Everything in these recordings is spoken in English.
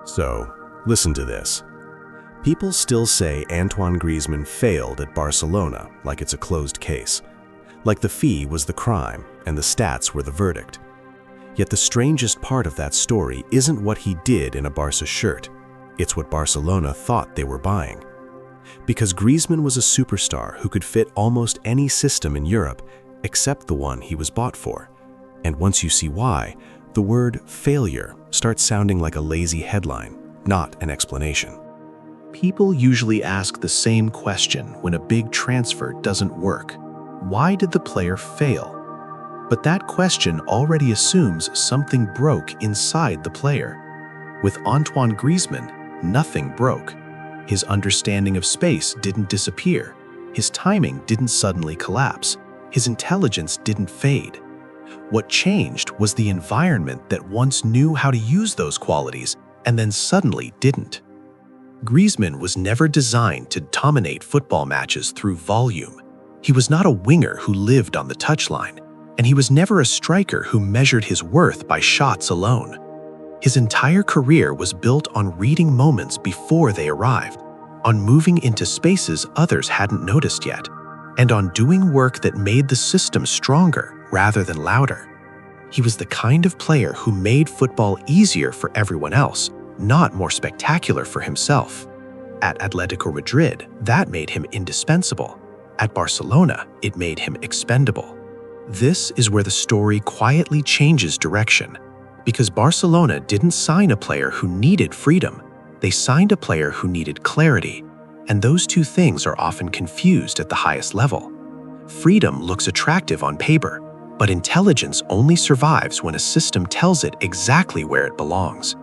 So, listen to this. People still say Antoine Griezmann failed at Barcelona like it's a closed case. Like the fee was the crime and the stats were the verdict. Yet the strangest part of that story isn't what he did in a Barca shirt. It's what Barcelona thought they were buying. Because Griezmann was a superstar who could fit almost any system in Europe except the one he was bought for. And once you see why, the word failure starts sounding like a lazy headline, not an explanation. People usually ask the same question when a big transfer doesn't work. Why did the player fail? But that question already assumes something broke inside the player. With Antoine Griezmann, nothing broke. His understanding of space didn't disappear. His timing didn't suddenly collapse. His intelligence didn't fade. What changed was the environment that once knew how to use those qualities and then suddenly didn't. Griezmann was never designed to dominate football matches through volume. He was not a winger who lived on the touchline, and he was never a striker who measured his worth by shots alone. His entire career was built on reading moments before they arrived, on moving into spaces others hadn't noticed yet, and on doing work that made the system stronger rather than louder. He was the kind of player who made football easier for everyone else, not more spectacular for himself. At Atlético Madrid, that made him indispensable. At Barcelona, it made him expendable. This is where the story quietly changes direction, because Barcelona didn't sign a player who needed freedom. They signed a player who needed clarity, and those two things are often confused at the highest level. Freedom looks attractive on paper, but intelligence only survives when a system tells it exactly where it belongs.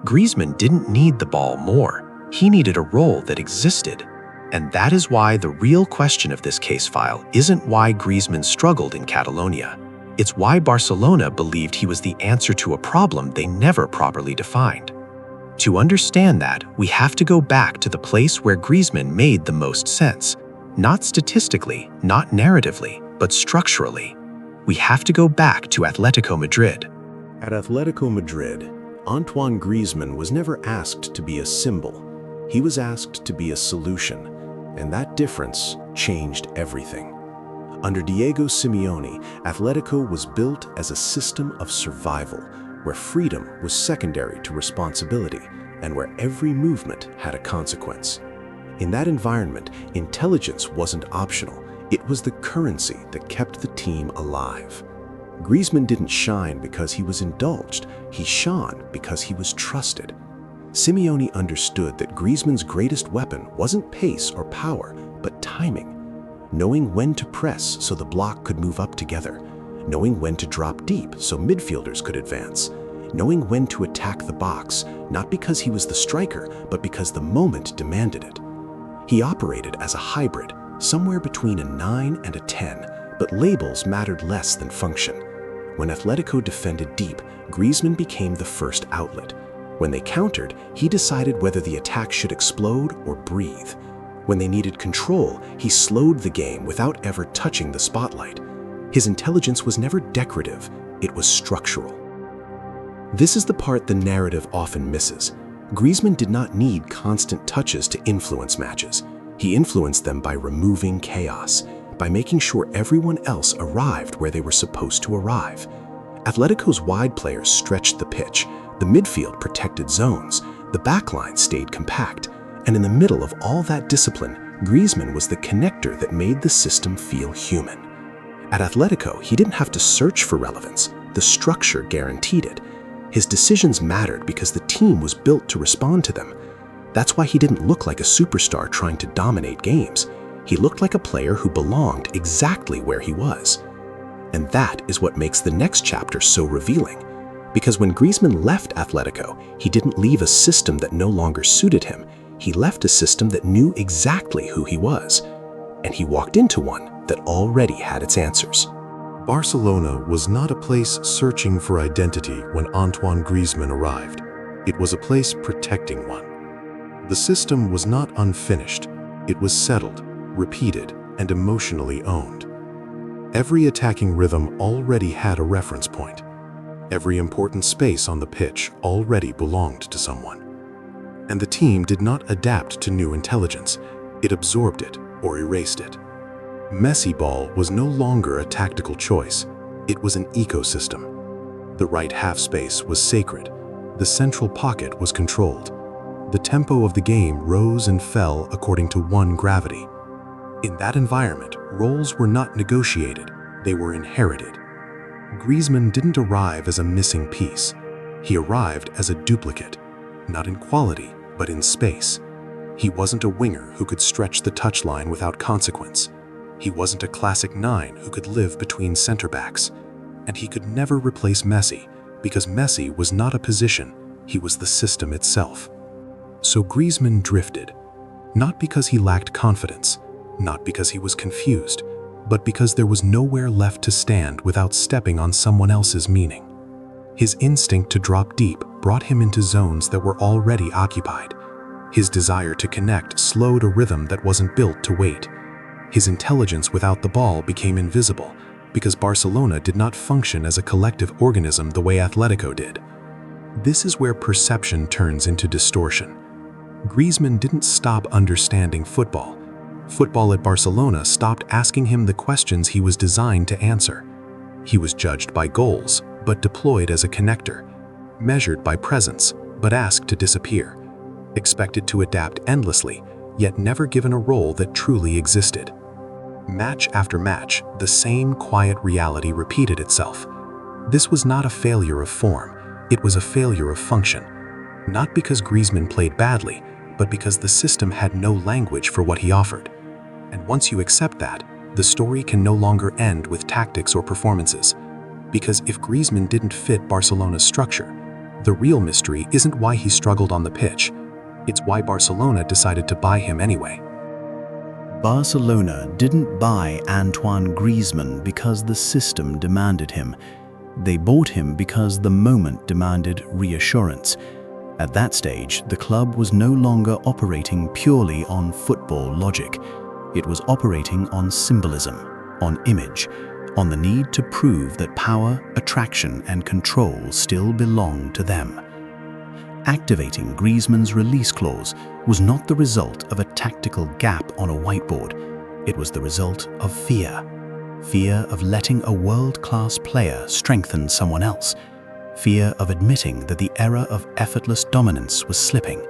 Griezmann didn't need the ball more. He needed a role that existed. And that is why the real question of this case file isn't why Griezmann struggled in Catalonia. It's why Barcelona believed he was the answer to a problem they never properly defined. To understand that, we have to go back to the place where Griezmann made the most sense. Not statistically, not narratively, but structurally. We have to go back to Atlético Madrid. At Atlético Madrid, Antoine Griezmann was never asked to be a symbol. He was asked to be a solution, and that difference changed everything. Under Diego Simeone, Atlético was built as a system of survival, where freedom was secondary to responsibility, and where every movement had a consequence. In that environment, intelligence wasn't optional. It was the currency that kept the team alive. Griezmann didn't shine because he was indulged. He shone because he was trusted. Simeone understood that Griezmann's greatest weapon wasn't pace or power, but timing. Knowing when to press so the block could move up together. Knowing when to drop deep so midfielders could advance. Knowing when to attack the box, not because he was the striker, but because the moment demanded it. He operated as a hybrid, somewhere between a 9 and a 10, but labels mattered less than function. When Atlético defended deep, Griezmann became the first outlet. When they countered, he decided whether the attack should explode or breathe. When they needed control, he slowed the game without ever touching the spotlight. His intelligence was never decorative, it was structural. This is the part the narrative often misses. Griezmann did not need constant touches to influence matches. He influenced them by removing chaos, by making sure everyone else arrived where they were supposed to arrive. Atlético's wide players stretched the pitch, the midfield protected zones, the backline stayed compact, and in the middle of all that discipline, Griezmann was the connector that made the system feel human. At Atlético, he didn't have to search for relevance. The structure guaranteed it. His decisions mattered because the team was built to respond to them. That's why he didn't look like a superstar trying to dominate games. He looked like a player who belonged exactly where he was. And that is what makes the next chapter so revealing. Because when Griezmann left Atlético, he didn't leave a system that no longer suited him. He left a system that knew exactly who he was. And he walked into one that already had its answers. Barcelona was not a place searching for identity when Antoine Griezmann arrived. It was a place protecting one. The system was not unfinished. It was settled, repeated, and emotionally owned. Every attacking rhythm already had a reference point. Every important space on the pitch already belonged to someone. And the team did not adapt to new intelligence. It absorbed it or erased it. Messi ball was no longer a tactical choice. It was an ecosystem. The right half space was sacred. The central pocket was controlled. The tempo of the game rose and fell according to one gravity. In that environment, roles were not negotiated, they were inherited. Griezmann didn't arrive as a missing piece. He arrived as a duplicate, not in quality, but in space. He wasn't a winger who could stretch the touchline without consequence. He wasn't a classic nine who could live between center backs. And he could never replace Messi, because Messi was not a position, he was the system itself. So Griezmann drifted, not because he lacked confidence, not because he was confused, but because there was nowhere left to stand without stepping on someone else's meaning. His instinct to drop deep brought him into zones that were already occupied. His desire to connect slowed a rhythm that wasn't built to wait. His intelligence without the ball became invisible, because Barcelona did not function as a collective organism the way Atlético did. This is where perception turns into distortion. Griezmann didn't stop understanding football. Football at Barcelona stopped asking him the questions he was designed to answer. He was judged by goals, but deployed as a connector, measured by presence, but asked to disappear, expected to adapt endlessly, yet never given a role that truly existed. Match after match, the same quiet reality repeated itself. This was not a failure of form, it was a failure of function. Not because Griezmann played badly, but because the system had no language for what he offered. And once you accept that, the story can no longer end with tactics or performances. Because if Griezmann didn't fit Barcelona's structure, the real mystery isn't why he struggled on the pitch, it's why Barcelona decided to buy him anyway. Barcelona didn't buy Antoine Griezmann because the system demanded him. They bought him because the moment demanded reassurance. At that stage, the club was no longer operating purely on football logic. It was operating on symbolism, on image, on the need to prove that power, attraction, and control still belonged to them. Activating Griezmann's release clause was not the result of a tactical gap on a whiteboard. It was the result of fear. Fear of letting a world-class player strengthen someone else. Fear of admitting that the era of effortless dominance was slipping.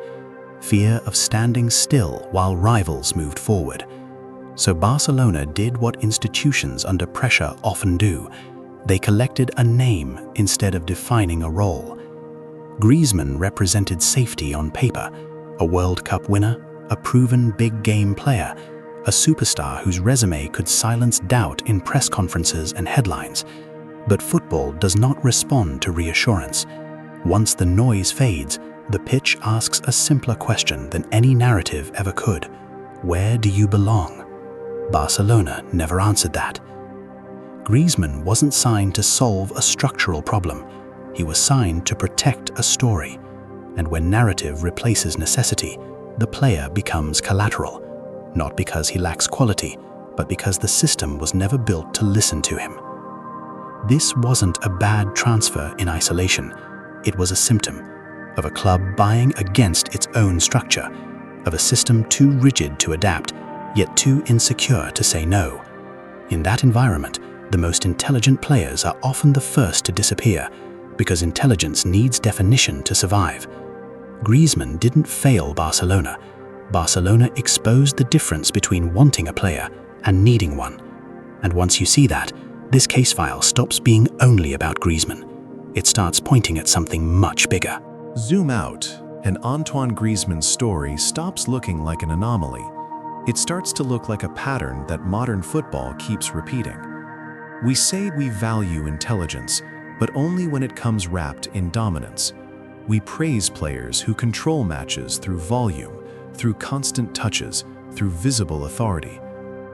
Fear of standing still while rivals moved forward. So Barcelona did what institutions under pressure often do. They collected a name instead of defining a role. Griezmann represented safety on paper, a World Cup winner, a proven big-game player, a superstar whose resume could silence doubt in press conferences and headlines. But football does not respond to reassurance. Once the noise fades, the pitch asks a simpler question than any narrative ever could. Where do you belong? Barcelona never answered that. Griezmann wasn't signed to solve a structural problem. He was signed to protect a story. And when narrative replaces necessity, the player becomes collateral. Not because he lacks quality, but because the system was never built to listen to him. This wasn't a bad transfer in isolation. It was a symptom of a club buying against its own structure, of a system too rigid to adapt, yet too insecure to say no. In that environment, the most intelligent players are often the first to disappear, because intelligence needs definition to survive. Griezmann didn't fail Barcelona. Barcelona exposed the difference between wanting a player and needing one. And once you see that, this case file stops being only about Griezmann. It starts pointing at something much bigger. Zoom out, and Antoine Griezmann's story stops looking like an anomaly. It starts to look like a pattern that modern football keeps repeating. We say we value intelligence, but only when it comes wrapped in dominance. We praise players who control matches through volume, through constant touches, through visible authority.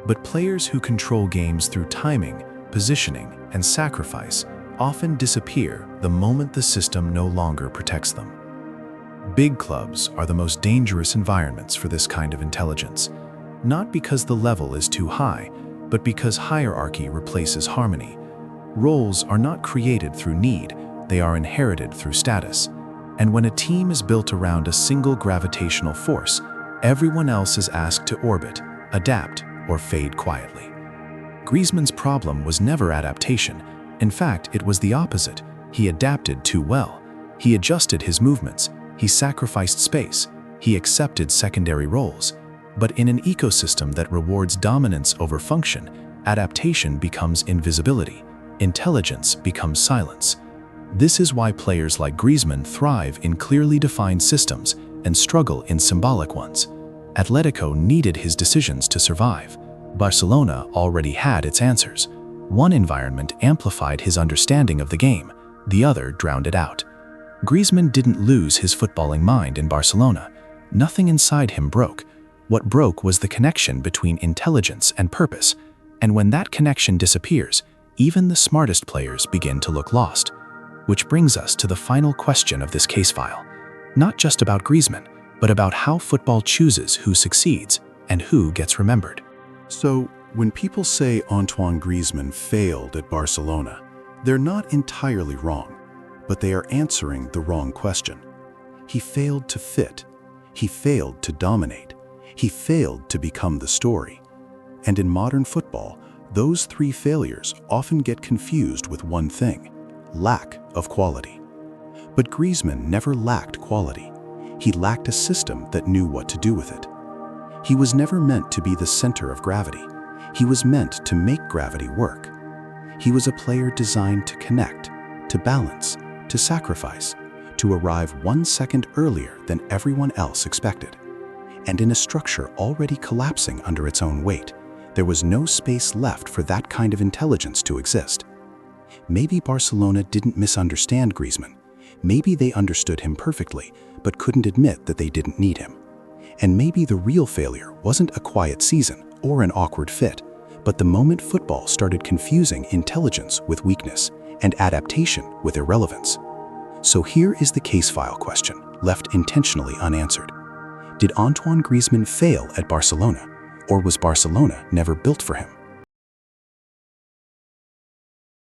But players who control games through timing, positioning, and sacrifice often disappear the moment the system no longer protects them. Big clubs are the most dangerous environments for this kind of intelligence, not because the level is too high, but because hierarchy replaces harmony. Roles are not created through need, they are inherited through status. And when a team is built around a single gravitational force, everyone else is asked to orbit, adapt, or fade quietly. Griezmann's problem was never adaptation. In fact, it was the opposite. He adapted too well. He adjusted his movements. He sacrificed space. He accepted secondary roles. But in an ecosystem that rewards dominance over function, adaptation becomes invisibility. Intelligence becomes silence. This is why players like Griezmann thrive in clearly defined systems and struggle in symbolic ones. Atletico needed his decisions to survive. Barcelona already had its answers. One environment amplified his understanding of the game, the other drowned it out. Griezmann didn't lose his footballing mind in Barcelona. Nothing inside him broke. What broke was the connection between intelligence and purpose. And when that connection disappears, even the smartest players begin to look lost. Which brings us to the final question of this case file. Not just about Griezmann, but about how football chooses who succeeds and who gets remembered. So, when people say Antoine Griezmann failed at Barcelona, they're not entirely wrong, but they are answering the wrong question. He failed to fit. He failed to dominate. He failed to become the story. And in modern football, those three failures often get confused with one thing: lack of quality. But Griezmann never lacked quality. He lacked a system that knew what to do with it. He was never meant to be the center of gravity. He was meant to make gravity work. He was a player designed to connect, to balance, to sacrifice, to arrive 1 second earlier than everyone else expected. And in a structure already collapsing under its own weight, there was no space left for that kind of intelligence to exist. Maybe Barcelona didn't misunderstand Griezmann. Maybe they understood him perfectly, but couldn't admit that they didn't need him. And maybe the real failure wasn't a quiet season or an awkward fit, but the moment football started confusing intelligence with weakness and adaptation with irrelevance. So here is the case file question, left intentionally unanswered. Did Antoine Griezmann fail at Barcelona, or was Barcelona never built for him?